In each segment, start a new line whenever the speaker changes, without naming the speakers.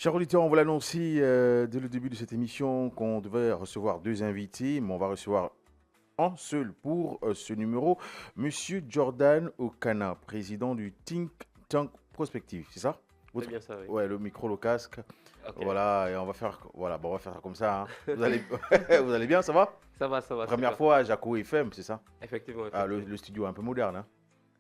Chers auditeurs, on vous l'annoncer dès le début de cette émission qu'on devait recevoir deux invités, mais on va recevoir un seul pour ce numéro, Monsieur Jordan Okana, président du Think Tank Prospective, c'est ça?
C'est bien ça, oui.
Ouais, le micro, le casque,
Ok.
voilà, et on va faire, voilà, bon, on va faire ça comme ça, hein. Vous allez, vous allez bien, ça va?
Ça va,
Première
super.
fois à Jaco FM, c'est ça?
Effectivement,
Ah,
effectivement.
le studio est un peu moderne, hein?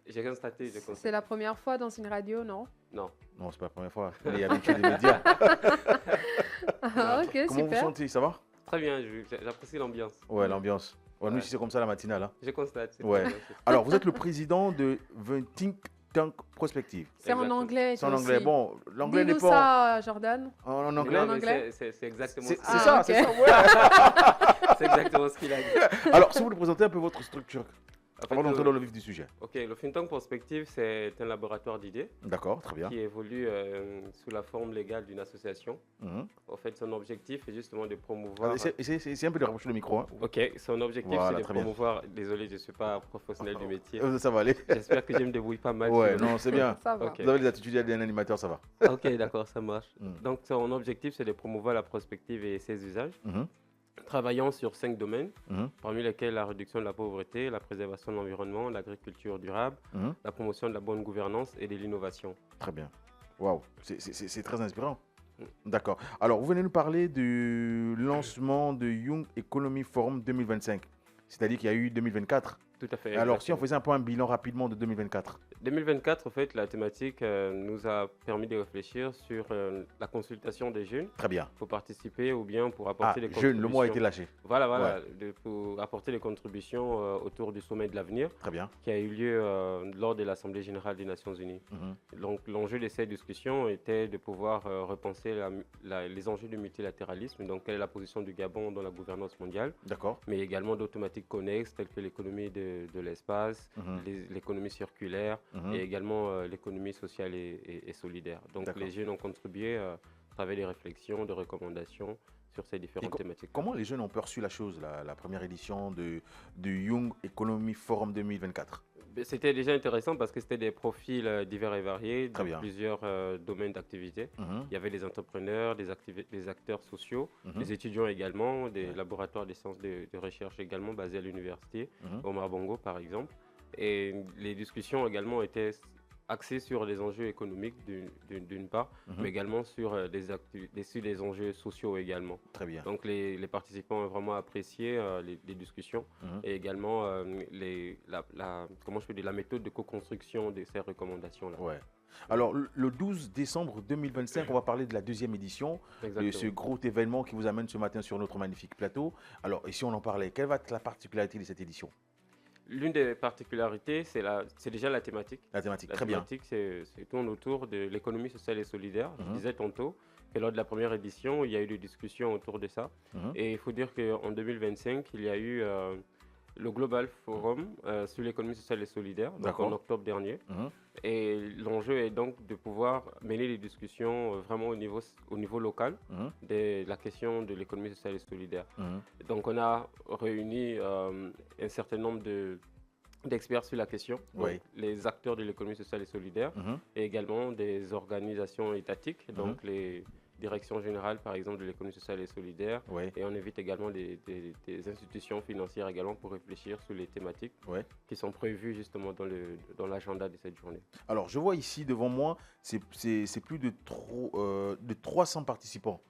J'ai constaté, j'ai
C'est
constaté.
la première fois dans une radio, non?
Non.
Non, c'est pas la première fois, il est habitué des médias.
Ah, ok,
Comment vous
super.
sentez, ça va?
Très bien, j'apprécie l'ambiance.
Ouais, l'ambiance. Ouais, nous
Ouais.
ici, c'est comme ça la matinale, hein.
Je constate. C'est
Ouais.
très bien,
Alors, vous êtes le président de The Think Tank Prospective.
C'est en
Exactement.
anglais.
C'est en
toi
anglais.
aussi.
Bon, l'anglais n'est
Dis-nous
pas
ça, Jordan.
en
Mais
anglais.
non, mais
anglais
c'est exactement
C'est
ça.
c'est
Ah,
ça,
ok.
c'est ça, ouais.
C'est exactement ce qu'il a dit.
Alors, si vous nous présentez un peu votre structure,
En fait,
avant d'entrer dans le vif du sujet.
ok, le Think Tank Prospective, c'est un laboratoire d'idées
D'accord, très bien.
qui évolue sous la forme légale d'une association.
Mhm.
En fait, son objectif est justement de promouvoir.
C'est un peu de rapprocher le micro, hein.
Ok, son objectif,
Voilà,
c'est de
très bien.
promouvoir. Désolé, je ne suis pas professionnel du métier.
Ça va aller.
J'espère que je me débrouille pas mal.
Ouais,
sur-
non, c'est bien.
Ça va.
Ok.
Vous avez les attitudes d'un animateur, ça va.
Ok, d'accord, ça marche.
Mm.
Donc, son objectif, c'est de promouvoir la prospective et ses usages,
Mhm,
travaillant sur 5 domaines,
mhm,
parmi lesquels la réduction de la pauvreté, la préservation de l'environnement, l'agriculture durable,
mhm.
la promotion de la bonne gouvernance et de l'innovation.
Très bien. Waouh, c'est très inspirant.
Mm.
D'accord. Alors, vous venez nous parler du lancement de Young Economy Forum 2025. C'est-à-dire qu'il y a eu 2024.
Tout à fait.
Alors, si on
exactement.
faisait un peu un bilan rapidement de 2024.
2024, en fait, la thématique nous a permis de réfléchir sur la consultation des jeunes
Très bien.
pour participer ou bien pour
Ah,
apporter des
jeune, le mot a été
contributions.
lâché.
Voilà, pour apporter des contributions autour du sommet de l'avenir
Très bien.
qui a eu lieu lors de l'Assemblée générale des Nations Unies.
Mhm.
Donc, l'enjeu de ces discussions était de pouvoir repenser les enjeux du multilatéralisme, donc quelle est la position du Gabon dans la gouvernance mondiale,
D'accord.
mais également d'autres thématiques connexes telles que l'économie de l'espace,
Mhm.
l'économie circulaire
Mhm.
et également l'économie sociale et solidaire. Donc,
D'accord.
les jeunes ont contribué à travers des réflexions, de recommandations sur ces différentes
co-
thématiques.
Comment les jeunes ont perçu la chose, la première édition du Young Economy Forum 2024?
C'était déjà intéressant parce que c'était des profils divers et variés
Très
dans
bien.
plusieurs domaines d'activité.
Mhm.
Il y avait des entrepreneurs, des acteurs sociaux,
Mhm.
des étudiants également, des
Ouais.
laboratoires des sciences de recherche également basés à l'université,
Mhm.
Omar Bongo par exemple. Et les discussions également étaient axées sur les enjeux économiques d'une part,
Mhm.
mais également sur sur des enjeux sociaux également.
Très bien.
Donc les participants ont vraiment apprécié les discussions
Mhm.
et également comment je peux dire, la méthode de co-construction de ces recommandations-là.
Ouais. Alors, le 12 décembre 2025, on va parler de la deuxième édition de ce
Exactement.
gros événement qui vous amène ce matin sur notre magnifique plateau. Alors, ici, on en parlait. Quelle va être la particularité de cette édition?
L'une des particularités, c'est déjà la thématique.
La thématique,
La
très bien.
thématique, c'est tourne autour de l'économie sociale et solidaire. Je
Mhm.
disais tantôt que lors de la première édition, il y a eu des discussions autour de ça.
Mhm.
Et il faut dire qu'en 2025, il y a eu le Global Forum sur l'économie sociale et solidaire, donc
D'accord.
en octobre dernier.
Mhm.
Et l'enjeu est donc de pouvoir mener les discussions vraiment au niveau local
Mhm.
de la question de l'économie sociale et solidaire.
Mhm.
Donc on a réuni un certain nombre d'experts sur la question, donc
Oui.
les acteurs de l'économie sociale et solidaire,
Mhm.
et également des organisations étatiques, donc les directions générales par exemple de l'économie sociale et solidaire,
Oui.
et on invite également des institutions financières également pour réfléchir sur les thématiques
Ouais.
qui sont prévues justement dans l'agenda de cette journée.
Alors, je vois ici devant moi, c'est plus de 300 participants.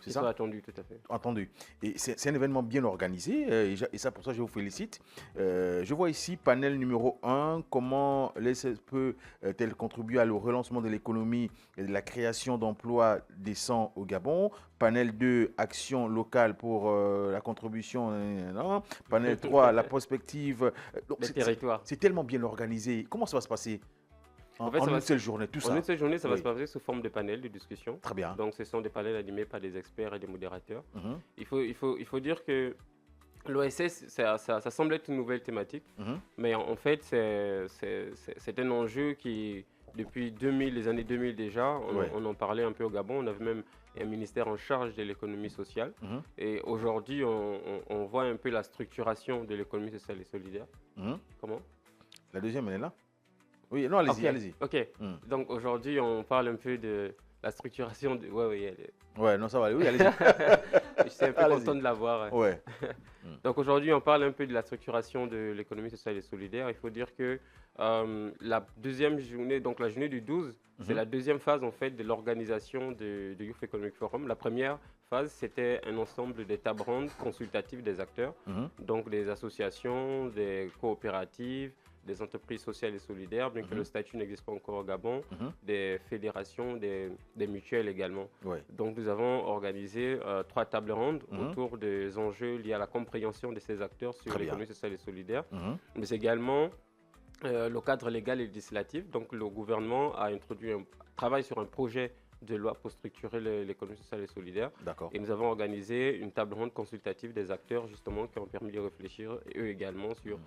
C'est
Ils
ça?
sont attendus, tout à fait.
Entendu. Et c'est un événement bien organisé, et ça, pour ça, je vous félicite. Je vois ici, panel numéro 1, comment l'ESS peut-elle contribuer au relancement de l'économie et de la création d'emplois décents au Gabon. Panel 2, action locale pour la contribution. Non. Panel 3, la prospective. Donc,
Les territoires.
c'est tellement bien organisé. Comment ça va se passer en,
En fait, ça
en
va
une
se-
seule journée, tout
En
ça?
une seule journée, ça va
Oui.
se passer sous forme de panels de discussion.
Très bien.
Donc, ce sont des panels animés par des experts et des modérateurs.
Mhm,
Il faut dire que l'OSS, ça semble être une nouvelle thématique,
mhm.
mais en fait, c'est un enjeu qui, depuis 2000, les années 2000 déjà,
Ouais.
on en parlait un peu au Gabon. On avait même un ministère en charge de l'économie sociale.
Mhm,
Et aujourd'hui, on voit un peu la structuration de l'économie sociale et solidaire.
mhm.
Comment?
La deuxième, elle est là? Oui, non, allez-y,
Ok,
allez-y.
ok.
Mhm.
Donc aujourd'hui, on parle un peu de la structuration, ouais, elle est-
Ouais, non, ça va aller. Oui, allez-y.
je suis un peu
Allez-y.
content de l'avoir.
Ouais.
Donc aujourd'hui, on parle un peu de la structuration de l'économie sociale et solidaire. Il faut dire que la deuxième journée, donc la journée du 12, c'est la deuxième phase en fait de l'organisation du Youth Economic Forum. La première phase, c'était un ensemble des tables rondes consultatives des acteurs, donc des associations, des coopératives, des entreprises sociales et solidaires, bien que le statut n'existe pas encore au Gabon, des fédérations, des mutuelles également.
Ouais.
Donc nous avons organisé 3 tables rondes autour des enjeux liés à la compréhension de ces acteurs sur
Très bien.
l'économie sociale et solidaire, mais également le cadre légal et législatif. Donc le gouvernement a introduit travaille sur un projet de loi pour structurer l'économie sociale et solidaire.
D'accord.
Et nous avons organisé une table ronde consultative des acteurs justement qui ont permis de réfléchir, et eux également, sur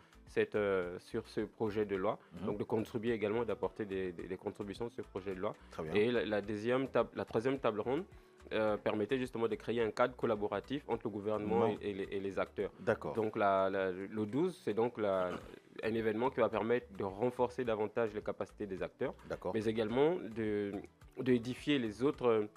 ce projet de loi. Donc de contribuer également et d'apporter des contributions sur ce projet de loi.
Très bien.
Et la troisième table ronde permettait justement de créer un cadre collaboratif entre le gouvernement et les acteurs.
D'accord.
Donc le 12, c'est donc un événement qui va permettre de renforcer davantage les capacités des acteurs,
D'accord.
mais également d'édifier les autres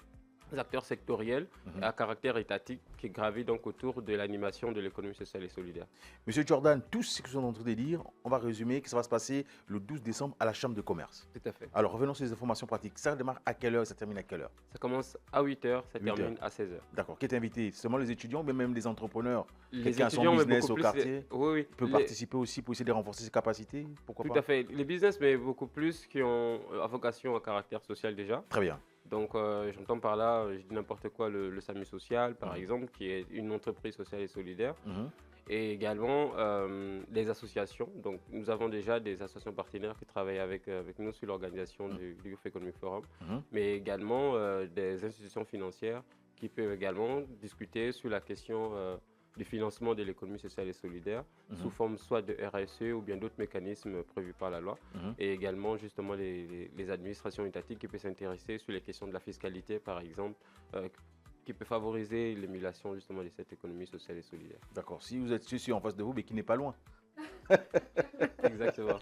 acteurs sectoriels à caractère étatique qui gravitent donc autour de l'animation de l'économie sociale et solidaire.
Monsieur Jordan, tout ce que vous êtes en train de dire, on va résumer que ça va se passer le 12 décembre à la Chambre de commerce.
Tout à fait.
Alors, revenons sur les informations pratiques. Ça démarre à quelle heure et ça termine à quelle heure?
Ça commence à 8h, ça
8
termine
heures.
à 16h.
D'accord. Qui est invité? Seulement les étudiants, mais même les entrepreneurs?
Les
Quelqu'un a son
étudiants, mais
business
beaucoup
au
plus
quartier
oui,
peut participer aussi pour essayer de renforcer ses capacités? Pourquoi
tout
pas?
à fait. Les business, mais beaucoup plus qui ont vocation à caractère social déjà.
Très bien.
Donc, j'entends par là, je dis n'importe quoi, le SAMU social, par exemple, qui est une entreprise sociale et solidaire. Et également des associations. Donc, nous avons déjà des associations partenaires qui travaillent avec nous sur l'organisation du Youth Economic Forum, mais également des institutions financières qui peuvent également discuter sur la question du financement de l'économie sociale et solidaire sous forme soit de RSE ou bien d'autres mécanismes prévus par la loi, et également justement les administrations étatiques qui peuvent s'intéresser sur les questions de la fiscalité, par exemple, qui peut favoriser l'émulation justement de cette économie sociale et solidaire.
D'accord. Si vous êtes celui en face de vous, mais qui n'est pas loin.
Exactement.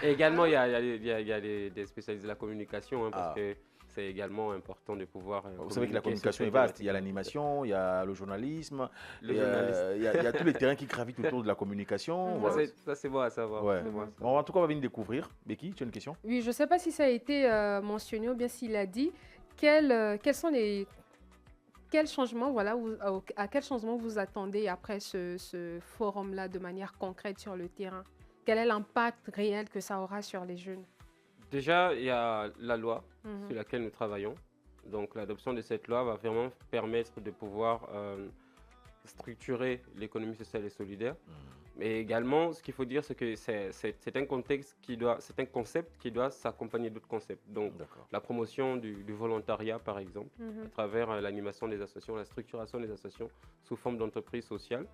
Et également, il y a des spécialistes de la communication, parce que c'est également important de pouvoir.
Vous savez que la communication est vaste. Il y a l'animation, il y a le journalisme, il y a tous les terrains qui gravitent autour de la communication. Voilà.
Ça, c'est bon à savoir.
Ouais.
C'est bon à savoir.
Bon, en tout cas, on va venir découvrir. Becky, tu as une question?
Oui, je ne sais pas si ça a été mentionné ou bien s'il a dit. Quels sont les... Quel changement, voilà, à quel changement vous attendez après ce forum-là de manière concrète sur le terrain? Quel est l'impact réel que ça aura sur les jeunes?
Déjà, il y a la loi sur laquelle nous travaillons. Donc, l'adoption de cette loi va vraiment permettre de pouvoir structurer l'économie sociale et solidaire. Mais également, ce qu'il faut dire, c'est que c'est un concept qui doit s'accompagner d'autres concepts. Donc, la promotion du volontariat, par exemple, à travers l'animation des associations, la structuration des associations sous forme d'entreprise sociale,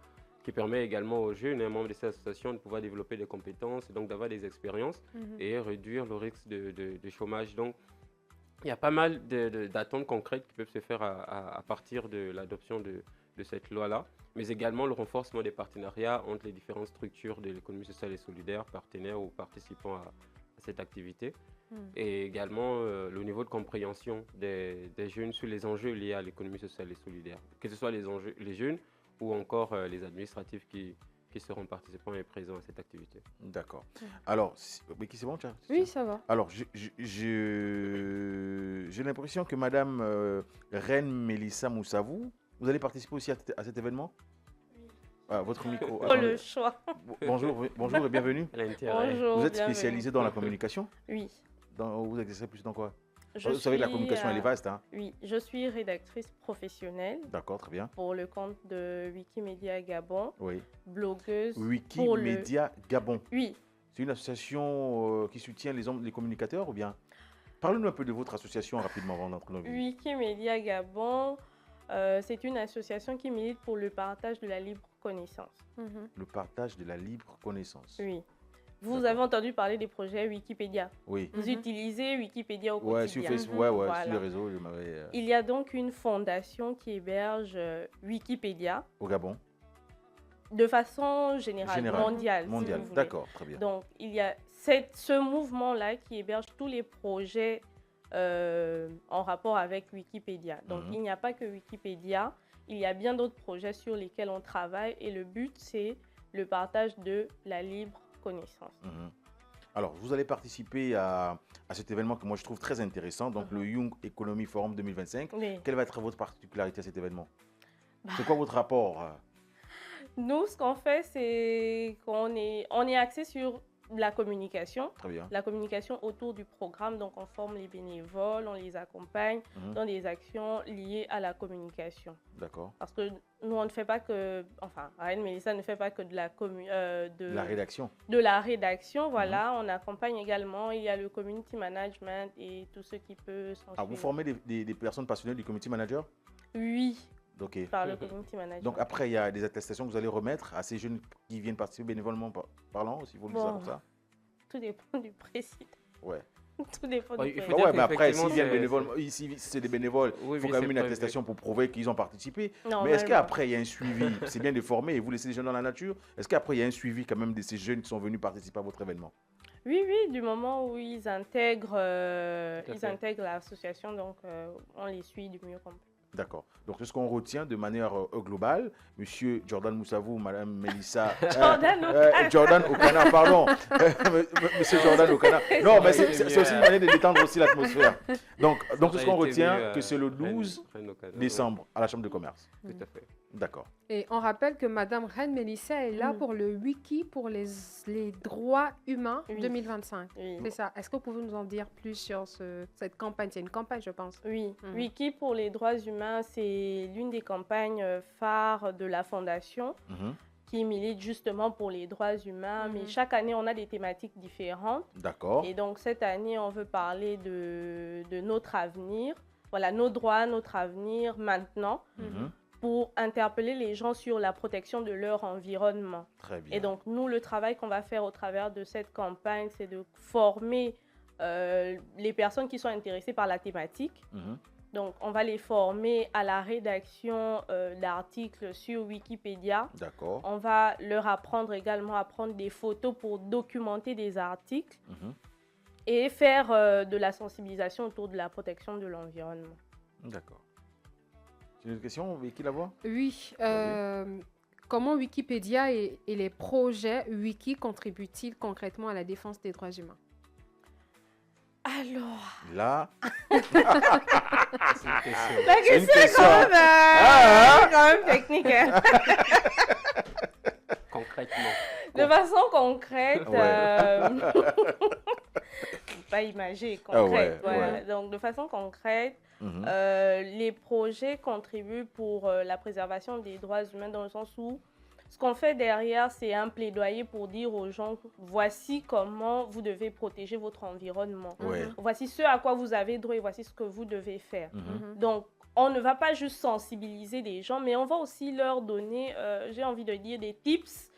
qui permet également aux jeunes et aux membres de ces associations de pouvoir développer des compétences et donc d'avoir des expériences et réduire le risque de chômage. Donc, il y a pas mal d'attentes concrètes qui peuvent se faire à partir de l'adoption de cette loi-là, mais également le renforcement des partenariats entre les différentes structures de l'économie sociale et solidaire, partenaires ou participants à cette activité, et également le niveau de compréhension des jeunes sur les enjeux liés à l'économie sociale et solidaire, que ce soit les jeunes ou encore les administratifs qui seront participants et présents à cette activité.
D'accord. Alors, Becky, c'est bon?
Oui, ça va.
Alors, j'ai l'impression que Madame Reine Mélissa Moussavou, vous allez participer aussi à cet événement? Oui. Votre micro.
Pour le choix.
Bonjour et bienvenue.
Bonjour.
Vous êtes spécialisée dans la communication?
Oui.
Vous exercez plus dans quoi? Vous savez que la communication, elle est vaste, hein?
Oui, je suis rédactrice professionnelle.
D'accord, très bien.
Pour le compte de Wikimedia Gabon.
Oui.
Blogueuse.
Wikimedia Gabon.
Oui.
C'est une association qui soutient les communicateurs ou bien? Parlez-nous un peu de votre association rapidement avant d'entrer dans le vif.
Wikimedia Gabon, c'est une association qui milite pour le partage de la libre connaissance.
Le partage de la libre connaissance.
Oui. Vous avez entendu parler des projets Wikipédia.
Oui.
Vous utilisez Wikipédia au
Ouais,
quotidien.
sur Facebook,
Voilà.
sur les réseaux, je m'avais...
Il y a donc une fondation qui héberge Wikipédia.
Au Gabon?
De façon générale. Mondiale. Si vous voulez.
D'accord, très bien.
Donc, il y a ce mouvement-là qui héberge tous les projets en rapport avec Wikipédia. Donc, il n'y a pas que Wikipédia, il y a bien d'autres projets sur lesquels on travaille et le but, c'est le partage de la libre connaissance.
Alors, vous allez participer à cet événement que moi je trouve très intéressant, donc le Young Economy Forum 2025.
Oui.
Quelle va être votre particularité à cet événement? C'est quoi votre rapport?
Nous, ce qu'on fait, c'est qu'on est axé sur la communication.
Très bien.
La communication autour du programme. Donc, on forme les bénévoles, on les accompagne dans des actions liées à la communication.
D'accord.
Parce que nous, on ne fait pas que... Enfin, Reine Mélissa ne fait pas que de la
rédaction.
De la rédaction, voilà. On accompagne également. Il y a le community management et tout ce qui peut s'en
Ah, vous formez des personnes passionnées du community manager?
Oui.
Ok.
Par le community management.
Donc après, il y a des attestations que vous allez remettre à ces jeunes qui viennent participer bénévolement parlant, si vous le dites comme ça?
Tout dépend du président.
Ouais.
Tout dépend du président.
Ouais, mais après, s'ils viennent bénévolement, si c'est des bénévoles,
oui,
il faut quand même une attestation pour prouver qu'ils ont participé. Mais est-ce qu'après, il y a un suivi? C'est bien de former et vous laissez les jeunes dans la nature. Est-ce qu'après, il y a un suivi quand même de ces jeunes qui sont venus participer à votre événement?
Oui, oui, du moment où ils intègrent l'association, donc on les suit du mieux qu'on peut.
D'accord. Donc, c'est ce qu'on retient de manière globale. Monsieur Jordan Moussavou, Madame Mélissa... Jordan Okana, pardon. Monsieur Jordan Okana. Non, mais c'est aussi une manière de détendre aussi l'atmosphère. Donc c'est ce qu'on retient, que c'est le 12 décembre à la Chambre de commerce.
Tout à fait.
D'accord.
Et on rappelle que Madame Reine Mélissa est là pour le Wiki pour les droits humains 2025.
Oui.
C'est ça. Est-ce que vous pouvez nous en dire plus sur cette campagne? C'est une campagne, je pense.
Oui. Wiki pour les droits humains, c'est l'une des campagnes phares de la Fondation qui milite justement pour les droits humains. Mais chaque année, on a des thématiques différentes.
D'accord.
Et donc, cette année, on veut parler de notre avenir. Voilà, nos droits, notre avenir maintenant. Pour interpeller les gens sur la protection de leur environnement.
Très bien.
Et donc, nous, le travail qu'on va faire au travers de cette campagne, c'est de former les personnes qui sont intéressées par la thématique. Donc, on va les former à la rédaction d'articles sur Wikipédia.
D'accord.
On va leur apprendre également à prendre des photos pour documenter des articles et faire de la sensibilisation autour de la protection de l'environnement.
D'accord. C'est une question, Vicky Lavoie?
Oui. Comment Wikipédia et les projets Wiki contribuent-ils concrètement à la défense des droits humains?
Alors...
Là...
La question est quand même technique. Hein.
Concrètement.
De façon concrète... pas imagée, concrète. Voilà. Donc, de façon concrète, les projets contribuent pour la préservation des droits humains dans le sens où ce qu'on fait derrière, c'est un plaidoyer pour dire aux gens, voici comment vous devez protéger votre environnement. Voici ce à quoi vous avez droit et voici ce que vous devez faire. Donc, on ne va pas juste sensibiliser les gens, mais on va aussi leur donner, j'ai envie de dire, des tips,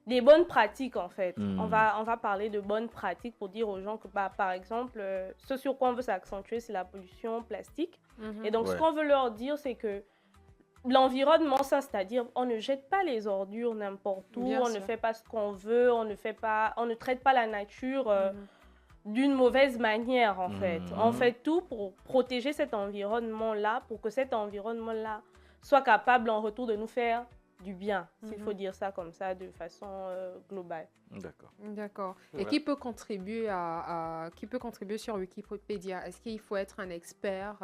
des bonnes pratiques, en fait. On va parler de bonnes pratiques pour dire aux gens que, par exemple, ce sur quoi on veut s'accentuer, c'est la pollution plastique. Et donc, ce qu'on veut leur dire, c'est que l'environnement sain, c'est-à-dire on ne jette pas les ordures n'importe où, on ne fait pas ce qu'on veut, on ne traite pas la nature d'une mauvaise manière, en fait. On fait tout pour protéger cet environnement-là, pour que cet environnement-là soit capable en retour de nous faire du bien, s'il faut dire ça comme ça, de façon globale.
D'accord.
D'accord. Et qui peut contribuer qui peut contribuer sur Wikipédia? Est-ce qu'il faut être un expert?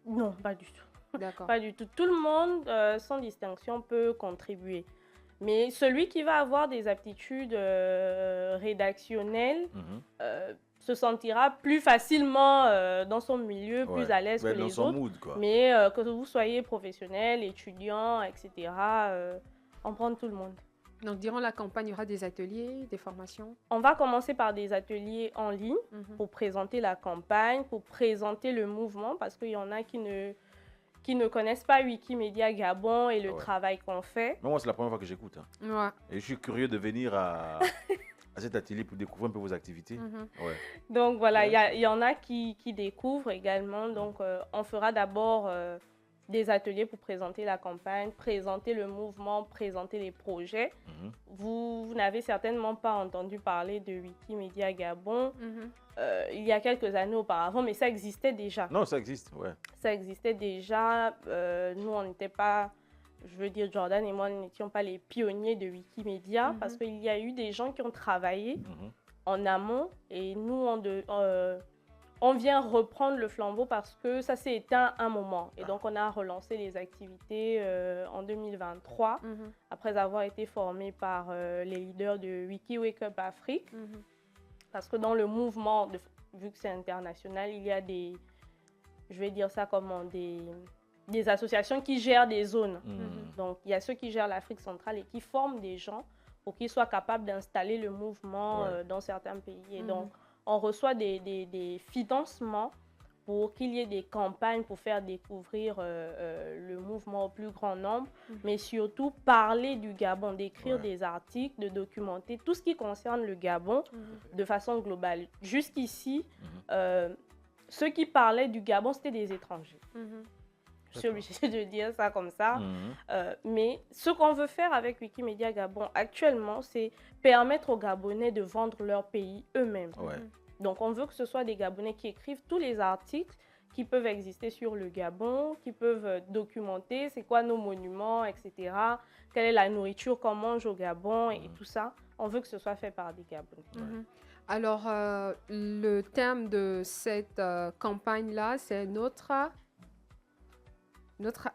Non, pas du tout.
D'accord.
Pas du tout. Tout le monde, sans distinction, peut contribuer. Mais celui qui va avoir des aptitudes rédactionnelles se sentira plus facilement dans son milieu, plus à l'aise que les autres.
Mood, quoi.
Mais que vous soyez professionnel, étudiant, etc., on prend tout le monde.
Donc, durant la campagne, il y aura des ateliers, des formations?
On va commencer par des ateliers en ligne pour présenter la campagne, pour présenter le mouvement, parce qu'il y en a qui ne connaissent pas Wikimedia Gabon et le travail qu'on fait.
Moi, c'est la première fois que j'écoute. Et je suis curieux de venir à cet atelier pour découvrir un peu vos activités.
Donc voilà, il y en a qui découvrent également. Donc on fera d'abord des ateliers pour présenter la campagne, présenter le mouvement, présenter les projets. Vous n'avez certainement pas entendu parler de Wikimedia Gabon il y a quelques années auparavant, mais ça existait déjà.
Non, ça existe, ouais.
Ça existait déjà. Nous, on n'était pas, je veux dire, Jordan et moi, nous n'étions pas les pionniers de Wikimedia parce qu'il y a eu des gens qui ont travaillé en amont et nous, on vient reprendre le flambeau parce que ça s'est éteint un moment. Et donc, on a relancé les activités en 2023, après avoir été formés par les leaders de Wiki Wake Up Afrique. Parce que dans le mouvement, vu que c'est international, il y a des, je vais dire ça comment, des associations qui gèrent des zones. Donc, il y a ceux qui gèrent l'Afrique centrale et qui forment des gens pour qu'ils soient capables d'installer le mouvement dans certains pays. Et donc, on reçoit des financements pour qu'il y ait des campagnes pour faire découvrir le mouvement au plus grand nombre, mais surtout parler du Gabon, d'écrire des articles, de documenter tout ce qui concerne le Gabon de façon globale. Jusqu'ici, ceux qui parlaient du Gabon, c'était des étrangers. Je suis obligée de dire ça comme ça. Mais ce qu'on veut faire avec Wikimedia Gabon actuellement, c'est permettre aux Gabonais de vendre leur pays eux-mêmes. Donc, on veut que ce soit des Gabonais qui écrivent tous les articles qui peuvent exister sur le Gabon, qui peuvent documenter c'est quoi nos monuments, etc. Quelle est la nourriture qu'on mange au Gabon et tout ça. On veut que ce soit fait par des Gabonais.
Alors, le thème de cette campagne-là, c'est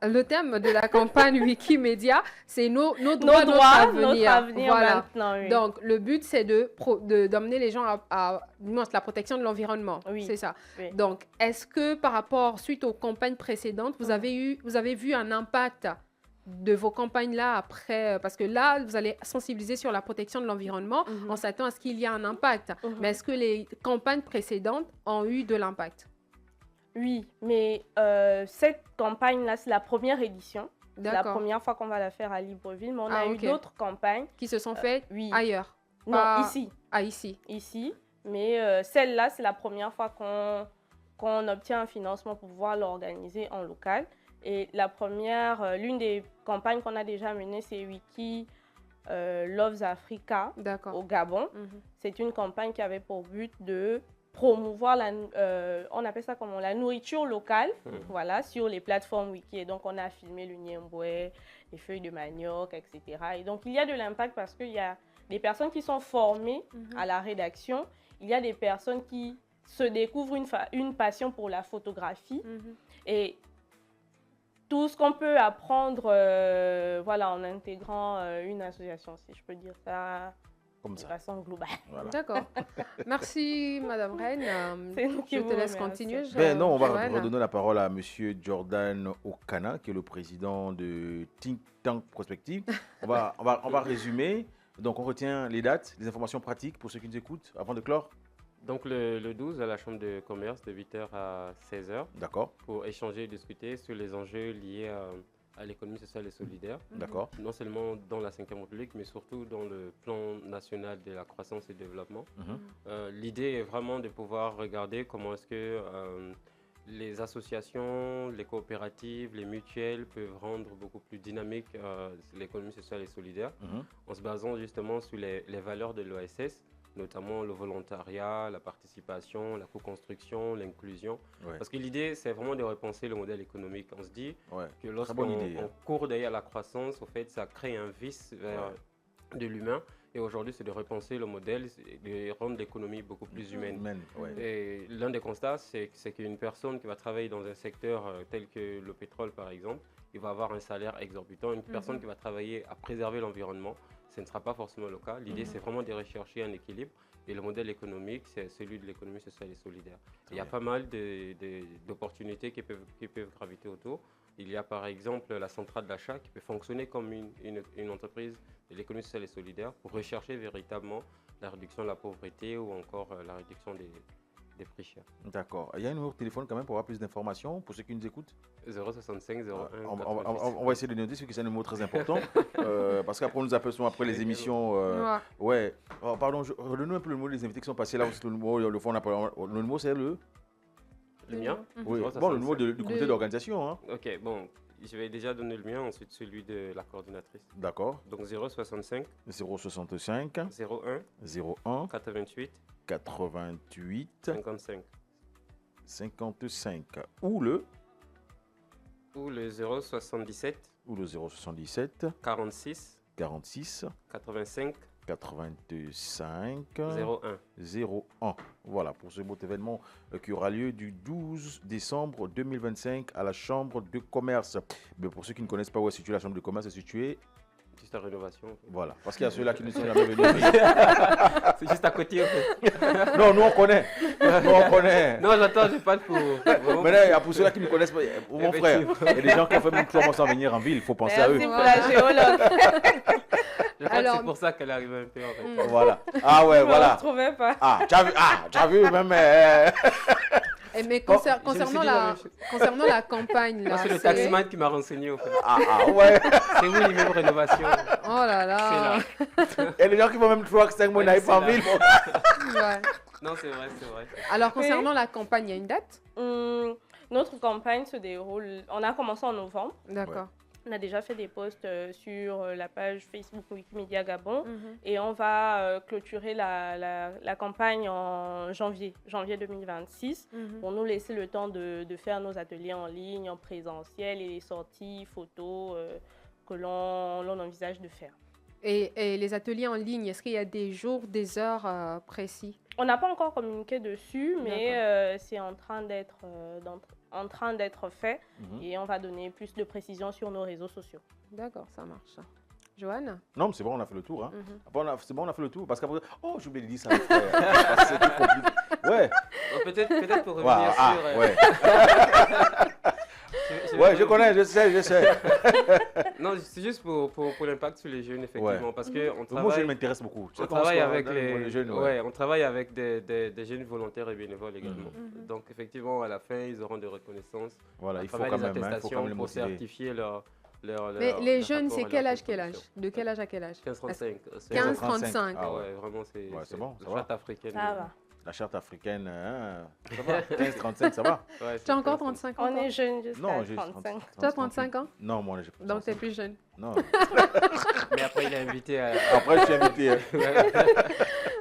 le thème de la campagne Wikimedia, c'est nos droits, notre avenir. Voilà.
Maintenant,
Donc, le but, c'est d'emmener les gens à la protection de l'environnement. C'est ça. Donc, est-ce que par rapport, suite aux campagnes précédentes, vous avez vu un impact de vos campagnes-là après, parce que là, vous allez sensibiliser sur la protection de l'environnement en s'attendant à ce qu'il y ait un impact. Mais est-ce que les campagnes précédentes ont eu de l'impact?
Oui, mais cette campagne-là, c'est la première édition. C'est la première fois qu'on va la faire à Libreville, mais on a eu d'autres campagnes.
Qui se sont faites ailleurs?
Non, ici.
Ah, ici.
Ici, mais celle-là, c'est la première fois qu'on obtient un financement pour pouvoir l'organiser en local. Et la première, l'une des campagnes qu'on a déjà menées, c'est Wiki Loves Africa au Gabon. C'est une campagne qui avait pour but de promouvoir on appelle ça comment, la nourriture locale, voilà, sur les plateformes wiki. Et donc, on a filmé le niemboué, les feuilles de manioc, etc. Et donc, il y a de l'impact parce qu'il y a des personnes qui sont formées à la rédaction. Il y a des personnes qui se découvrent une passion pour la photographie. Et tout ce qu'on peut apprendre voilà, en intégrant une association, si je peux dire ça. De façon globale.
Voilà.
D'accord. Merci, Madame Reine. Je te laisse continuer.
Non, on va redonner la parole à Monsieur Jordan Okana, qui est le président de Think Tank Prospective. On va résumer. Donc, on retient les dates, les informations pratiques pour ceux qui nous écoutent avant de clore.
Donc, le 12 à la Chambre de commerce de 8h à 16h.
D'accord.
Pour échanger et discuter sur les enjeux liés à l'économie sociale et solidaire.
D'accord.
Non seulement dans la 5e République, mais surtout dans le plan national de la croissance et développement. L'idée est vraiment de pouvoir regarder comment est-ce que les associations, les coopératives, les mutuelles peuvent rendre beaucoup plus dynamique l'économie sociale et solidaire en se basant justement sur les valeurs de l'OSS, notamment le volontariat, la participation, la co-construction, l'inclusion. Parce que l'idée, c'est vraiment de repenser le modèle économique. On se dit que lorsqu'on court derrière la croissance, au fait, ça crée un vice vers de l'humain. Et aujourd'hui, c'est de repenser le modèle, de rendre l'économie beaucoup plus humaine. Et l'un des constats, c'est qu'une personne qui va travailler dans un secteur tel que le pétrole, par exemple, il va avoir un salaire exorbitant. Une personne qui va travailler à préserver l'environnement, ce ne sera pas forcément le cas. L'idée, c'est vraiment de rechercher un équilibre. Et le modèle économique, c'est celui de l'économie sociale et solidaire. Il y a pas mal d'opportunités qui peuvent graviter autour. Il y a par exemple la centrale d'achat qui peut fonctionner comme une entreprise de l'économie sociale et solidaire pour rechercher véritablement la réduction de la pauvreté ou encore la réduction des prix chers.
D'accord. Il y a un numéro de téléphone quand même pour avoir plus d'informations pour ceux qui nous écoutent.
065 01
on va essayer de noter, parce que c'est un numéro très important. Parce qu'après, on nous appelle souvent après les émissions. Pardon, redonne-nous un peu le numéro des invités qui sont passés là. Le numéro, c'est le...
Le mien?
Oui, bon, le numéro du comité d'organisation.
Ok, bon, je vais déjà donner le mien, ensuite celui de la coordinatrice.
D'accord.
Donc 065
065
01
01
88
88
55
55 ou le
077
077
46
46
85
85
01.
Voilà pour ce beau événement qui aura lieu du 12 décembre 2025 à la Chambre de commerce. Mais pour ceux qui ne connaissent pas où est située la Chambre de commerce, c'est situé
Juste à rénovation. En fait.
Voilà, parce qu'il y a ceux-là qui ne sont jamais venus.
C'est juste à côté en fait.
Non, nous on connaît. Nous on connaît.
Non, j'attends, j'ai pas de pour.
Maintenant, il y a pour ceux-là qui ne connaissent pas, pour mon frère, il y a des gens qui ont fait même 3 mois sans venir en ville, il faut penser à eux.
Merci pour la géologue.
Je crois que c'est pour ça qu'elle est arrivée un peu en fait.
Voilà. Ah ouais,
Je
voilà.
ne retrouvais pas.
Ah, tu as vu même.
Mais
Oh, je me
concernant,
suis dit
la,
la même chose.
concernant la campagne, là,
C'est le
c'est-
taximan qui m'a renseigné en fait.
Ah ouais.
C'est où l'immeuble rénovation?
Oh là là.
C'est là.
Il y a des gens qui vont même 3 5 mois n'arrivent pas en
c'est
ville.
Ouais.
Non, c'est vrai, c'est vrai.
Alors, concernant la campagne, il y a une date?
Notre campagne se déroule, on a commencé en novembre.
D'accord.
On a déjà fait des posts sur la page Facebook Wikimedia Gabon
Mhm.
et on va clôturer la campagne en janvier 2026
Mhm.
pour nous laisser le temps de faire nos ateliers en ligne, en présentiel et les sorties photos que l'on envisage de faire.
Et les ateliers en ligne, est-ce qu'il y a des jours, des heures précis?
On n'a pas encore communiqué dessus, mais c'est en train d'être fait et on va donner plus de précisions sur nos réseaux sociaux.
D'accord, ça marche. Joanne?
Non, mais c'est bon, on a fait le tour. Hein.
Mhm.
Après, c'est bon, on a fait le tour. Parce qu'après, oh, j'ai oublié de dire ça. Parce que c'est plus compliqué. Ouais.
Bon, peut-être pour revenir
Ouais, ah,
sur.
ouais.
je-
Ouais, je connais, je sais.
Non, c'est juste pour l'impact sur les jeunes, effectivement.
Ouais.
Parce qu'on
Le mot
travaille.
jeune m'intéresse beaucoup. Tu
On
sais comment
travaille
c'est,
avec
hein,
les
jeunes.
ouais, on travaille avec des jeunes volontaires et bénévoles également.
Mhm.
Donc effectivement, à la fin, ils auront des reconnaissances.
Voilà,
à
il faut
travers
quand
les
même, hein, il faut
attestations
quand même les
pour
motiver.
certifier leur
Mais les jeunes,
rapport
c'est
à
quel
leur
âge,
contribution.
De quel âge à quel âge?
15-35.
15-35.
Ah
Ouais, vraiment, c'est
Ouais, c'est bon, ça
la
va.
charte africaine.
Ça va.
La charte africaine, hein, ça va. 15-35, ça va.
Ouais,
Tu as encore
35.
35 ans?
On
toi?
est jeunes jusqu'à
Non, j'ai
35.
Tu as 35 ans?
Non, moi, j'ai pas
Donc, tu es
35.
plus jeune.
Non.
Mais après, il est invité à.
Après, je suis invité. Hein.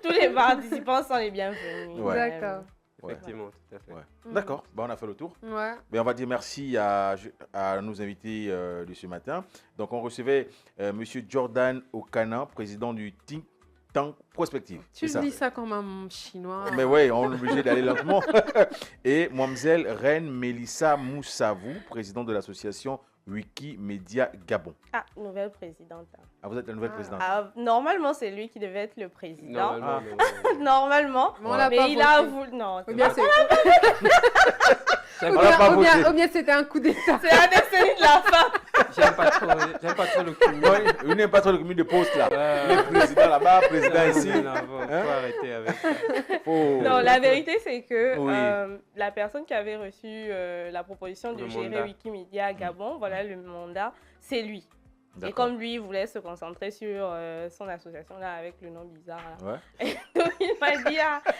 Tous les participants sont les bienvenus.
Ouais.
D'accord.
Ouais.
Effectivement, tout à fait.
Ouais.
Mhm.
D'accord, bah, on a fait le tour.
Ouais.
Mais on va dire merci à nos invités de ce matin. Donc, on recevait M. Jordan Okana, président du think tank Prospective.
Tu
C'est ça.
dis ça comme un chinois.
Mais oui, on est obligé d'aller lentement. Et Mlle Reine Mélissa Moussavou, présidente de l'association Wikimedia Gabon.
Ah, nouvelle présidente.
Ah, vous êtes la nouvelle présidente.
Ah, normalement, c'est lui qui devait être le président.
Normalement,
Ah.
Normalement.
Mais on l'a
Mais
pas
il a
voté.
voulu. Non,
Ou
c'est
bien
pas-
On l'a pas voté.
ou bien c'était un coup d'État.
c'est la décennie de la fin.
j'aime pas trop le cumul.
Non, il n'est pas trop le cumul de poste là. Il est
Ouais.
président là-bas, président ici.
Non, faut
Hein?
arrêter avec ça.
Faut-
Non, la vérité, c'est que
Oui.
la personne qui avait reçu la proposition de
Le
gérer
mandat.
Wikimedia Gabon, voilà le mandat, c'est lui. Et
D'accord.
comme lui, il voulait se concentrer sur son association là avec le nom bizarre. Là.
Ouais.
Donc il m'a dit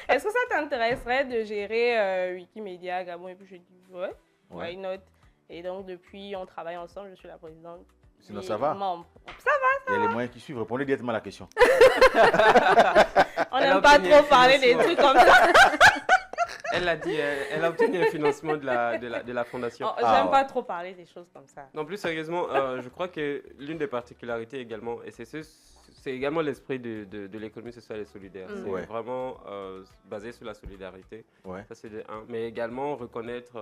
est-ce que ça t'intéresserait de gérer Wikimedia Gabon? Et puis je dis ouais,
Ouais.
why not? Et donc depuis, on travaille ensemble, je suis la présidente.
Sinon,
et
ça va.
membre.
Il y a les moyens qui suivent. Répondez directement à la question.
On
Elle a
n'aime pas
obtenu
trop
un
parler des
financement.
trucs comme ça.
Elle a dit, elle a obtenu un financement de la fondation.
Oh,
Ah,
J'aime
ouais.
pas trop parler des choses comme ça.
Non, plus sérieusement, je crois que l'une des particularités également, et c'est également l'esprit de l'économie sociale et solidaire.
Mm.
C'est
Ouais.
vraiment basé sur la solidarité.
Ouais.
Ça, c'est de un. Mais également reconnaître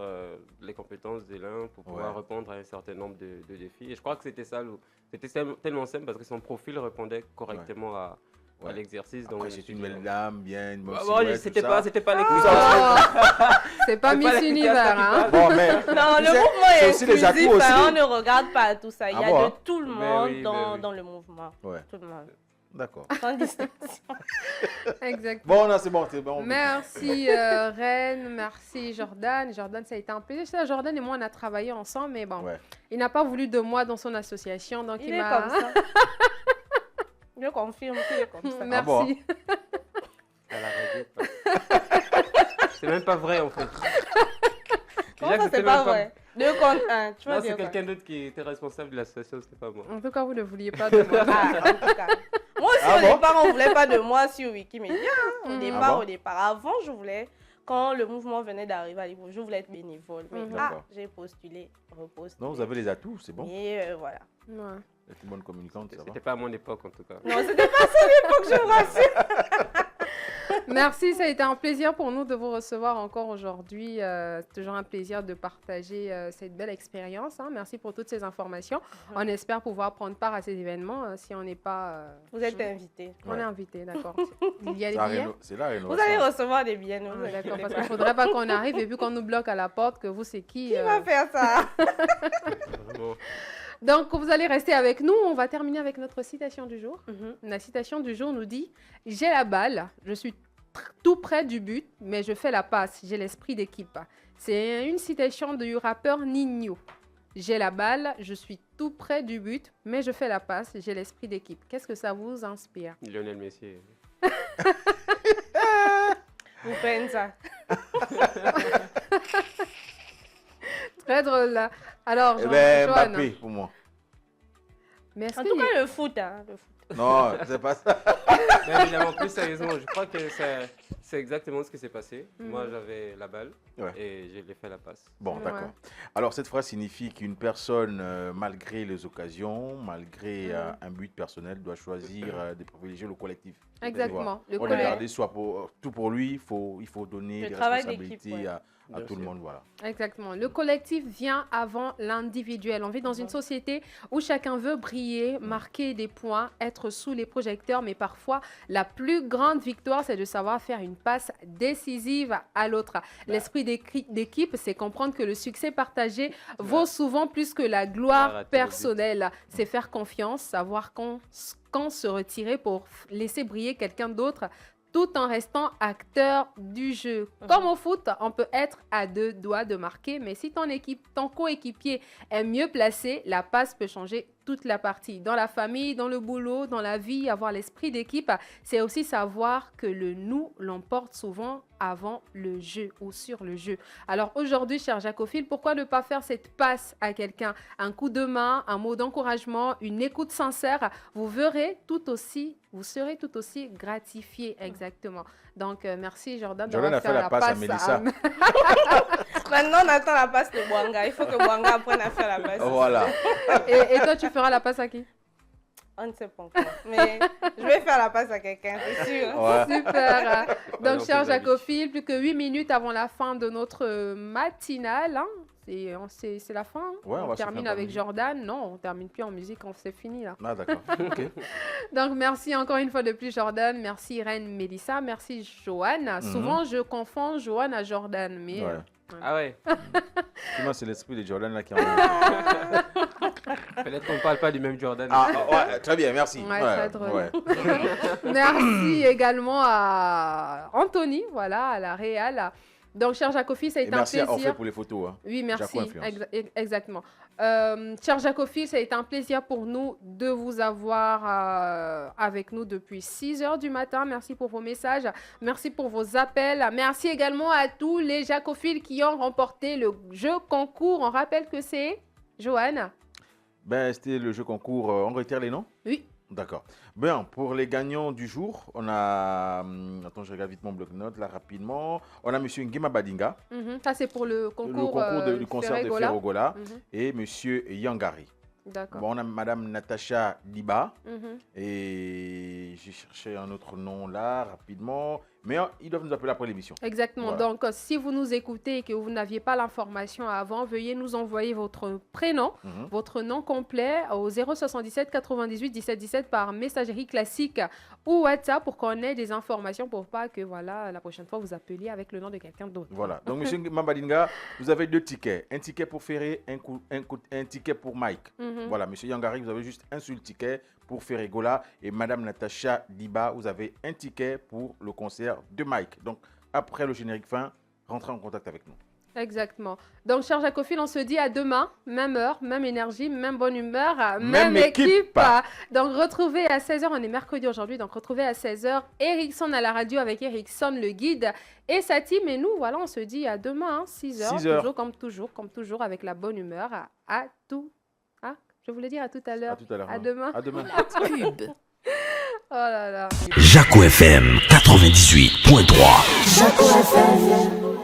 les compétences de l'un pour pouvoir
Ouais.
répondre à un certain nombre de défis. Et je crois que c'était ça, c'était tellement simple parce que son profil répondait correctement à
Ouais.
l'exercice.
Après,
Donc,
c'est
je
une
me suis
belle
dit,
dame, bien, une bonne
bon,
silhouette,
c'était
tout
pas,
ça.
c'était pas les
Oh, c'est pas
C'est
Miss
pas la
Univers,
qui
hein.
Bon, mais
Non,
tu
le
sais,
mouvement
c'est
est
aussi les
inclusif,
atouts aussi.
hein, on ne regarde pas tout ça. Il y
Ah
a
bon,
de
hein?
tout le
Mais
monde
oui,
dans,
oui.
dans le mouvement.
Ouais.
Tout le monde.
D'accord.
Sans distinction.
Exactement.
Bon, là, c'est bon. C'est bon.
Merci Reine, merci Jordan. Jordan, ça a été un plaisir. Ça, Jordan et moi, on a travaillé ensemble, mais bon,
Ouais.
il n'a pas voulu de moi dans son association, donc
Il
il
est
m'a.
comme ça. Je confirme qu'il est comme ça.
Merci.
Ah bon?
Elle a rêvé, quoi. C'est même pas vrai en fait.
Comment
Déjà que
ça, c'est
c'était
pas
même
vrai? 2 contre 1. Tu vas
Non,
dire
c'est
quoi?
quelqu'un d'autre qui était responsable de l'association, c'était pas moi.
En tout cas, vous ne vouliez pas de moi.
Ah, en tout cas. Moi aussi,
Ah
au
bon?
départ, on ne voulait pas de moi sur Wikimedia. Au
Mhm.
départ,
Ah bon?
au départ. Avant, je voulais, quand le mouvement venait d'arriver à Libreville, je voulais être bénévole. Mais
Mhm.
D'accord.
j'ai postulé, repostulé.
Non, vous avez les atouts, c'est bon.
Et voilà.
Ouais.
Vous êtes une bonne communicante, ça va.
C'était pas à mon époque en tout cas.
Non, c'était pas ça l'époque, je vous rassure.
Merci, ça a été un plaisir pour nous de vous recevoir encore aujourd'hui. C'est toujours un plaisir de partager cette belle expérience. Hein. Merci pour toutes ces informations. On espère pouvoir prendre part à ces événements si on n'est pas...
Vous êtes invité.
On est invité, d'accord. Il y a des
La
billets.
C'est la
Vous
rénovation.
allez recevoir des billets. Ne vous
Ah, d'accord,
inquiétez
parce
pas.
qu'il ne faudrait pas qu'on arrive et vu qu'on nous bloque à la porte, que vous, c'est qui
Qui va faire ça?
Vraiment.
Donc, vous allez rester avec nous. On va terminer avec notre citation du jour.
Mhm.
La citation du jour nous dit « J'ai la balle, je suis tout près du but, mais je fais la passe, j'ai l'esprit d'équipe. » C'est une citation du rappeur Ninho. « J'ai la balle, je suis tout près du but, mais je fais la passe, j'ai l'esprit d'équipe. » Qu'est-ce que ça vous inspire?
Lionel Messi.
Vous prenez ça.
Très drôle, là. Alors,
Eh ben,
Joanne,
Mbappé, pour moi.
mais est-ce
En
que
tout cas, le foot, hein, le foot.
Non, c'est pas ça.
Mais évidemment, plus sérieusement, je crois que c'est exactement ce qui s'est passé.
Mhm.
Moi, j'avais la balle
Ouais.
et je l'ai fait la passe.
Bon,
Ouais.
d'accord. Alors, cette phrase signifie qu'une personne, malgré les occasions, malgré un but personnel, doit choisir de privilégier le collectif.
Exactement. Le
On
collectif.
regarder soit pour, tout pour lui, il faut donner
Le
des
travail
responsabilités
d'équipe, ouais.
à
Bien
tout le
sûr.
monde. Voilà.
Exactement. Le collectif vient avant l'individuel. On vit dans une société où chacun veut briller, marquer des points, être sous les projecteurs, mais parfois la plus grande victoire, c'est de savoir faire une passe décisive à l'autre. L'esprit d'équipe, c'est comprendre que le succès partagé vaut souvent plus que la gloire
Arrêtez le but.
personnelle. C'est faire confiance, savoir quand se retirer pour laisser briller quelqu'un d'autre, tout en restant acteur du jeu. Comme au foot, on peut être à 2 doigts de marquer, mais si ton coéquipier est mieux placé, la passe peut changer toute la partie. Dans la famille, dans le boulot, dans la vie, avoir l'esprit d'équipe, c'est aussi savoir que le nous l'emporte souvent avant le jeu ou sur le jeu. Alors aujourd'hui, cher Jacophile, pourquoi ne pas faire cette passe à quelqu'un? Un coup de main, un mot d'encouragement, une écoute sincère, vous serez tout aussi gratifié. Exactement. Donc, merci Jordan
Jordan
d'avoir
a fait la passe à Mélissa.
Maintenant, on attend la passe de Bouanga. Il faut que Bouanga apprenne à faire la passe.
Voilà.
Et toi, tu feras la passe à qui?
On ne sait pas encore. Mais je vais faire la passe à quelqu'un, c'est sûr.
Ouais.
Super. Donc,
non,
cher
plus
Jacophile, plus que 8 minutes avant la fin de notre matinale. Hein. C'est la fin. Hein.
Ouais, on va se
termine
faire
avec
musique.
Jordan. Non, on termine plus en musique, c'est fini là.
Ah, d'accord. Ok.
Donc, merci encore une fois de plus, Jordan. Merci, Reine Mélissa. Merci, Joanne. Souvent, je confonds Joanne à Jordan. Mais
Ouais.
Ah ouais,
Sinon, c'est l'esprit de Jordan là qui en
peut-être qu'on ne parle pas du même Jordan.
Ah, ouais, très bien, merci.
Ouais, très drôle.
ouais.
merci également à Anthony, voilà, à la Réal. Donc, cher Jacophile, ça a
Et
été un
merci à
plaisir.
Orphée pour les photos. Hein.
Oui, merci.
Jaco Influence.
Exactement. Cher Jacophile, ça a été un plaisir pour nous de vous avoir avec nous depuis 6 heures du matin. Merci pour vos messages. Merci pour vos appels. Merci également à tous les Jacophiles qui ont remporté le jeu concours. On rappelle que c'est Joanne.
Ben, c'était le jeu concours. On retire les noms?
Oui.
D'accord. Bien, pour les gagnants du jour, on a... Attends, je regarde vite mon bloc-notes là rapidement. On a M. Ngima Badinga,
Ça, c'est pour le concours,
du concert de Ferrogola, et M. Yangari.
D'accord.
Bon, on a Mme Natacha Diba,
Mhm.
et j'ai cherché un autre nom là rapidement, mais ils doivent nous appeler après l'émission.
Exactement.
Voilà.
Donc, si vous nous écoutez et que vous n'aviez pas l'information avant, veuillez nous envoyer votre prénom,
Mhm.
votre nom complet au 077 98 17 17 par messagerie classique ou WhatsApp pour qu'on ait des informations pour pas que voilà, la prochaine fois vous appeliez avec le nom de quelqu'un d'autre.
Voilà. Donc, M. Ngima Badinga, vous avez 2 tickets. Un ticket pour Ferré, un ticket pour Mike.
Mhm.
Voilà, M. Yangari, vous avez juste un seul ticket pour Ferregola. Et Mme Natacha Diba, vous avez un ticket pour le concert de Mike. Donc, après le générique fin, rentrez en contact avec nous.
Exactement. Donc, cher Jacophile, on se dit à demain, même heure, même énergie, même bonne humeur, même équipe. Donc, retrouvez à 16h, on est mercredi aujourd'hui, donc retrouvez à 16h Erickson à la radio avec Erickson le guide et sa team. Et nous, voilà, on se dit à demain, 6h, toujours comme toujours, avec la bonne humeur. À tout. Ah, je voulais dire à tout à l'heure.
À tout à l'heure.
À demain.
À demain.
La pub.
Oh là là.
Jaco FM 98.3.
Jaco FM.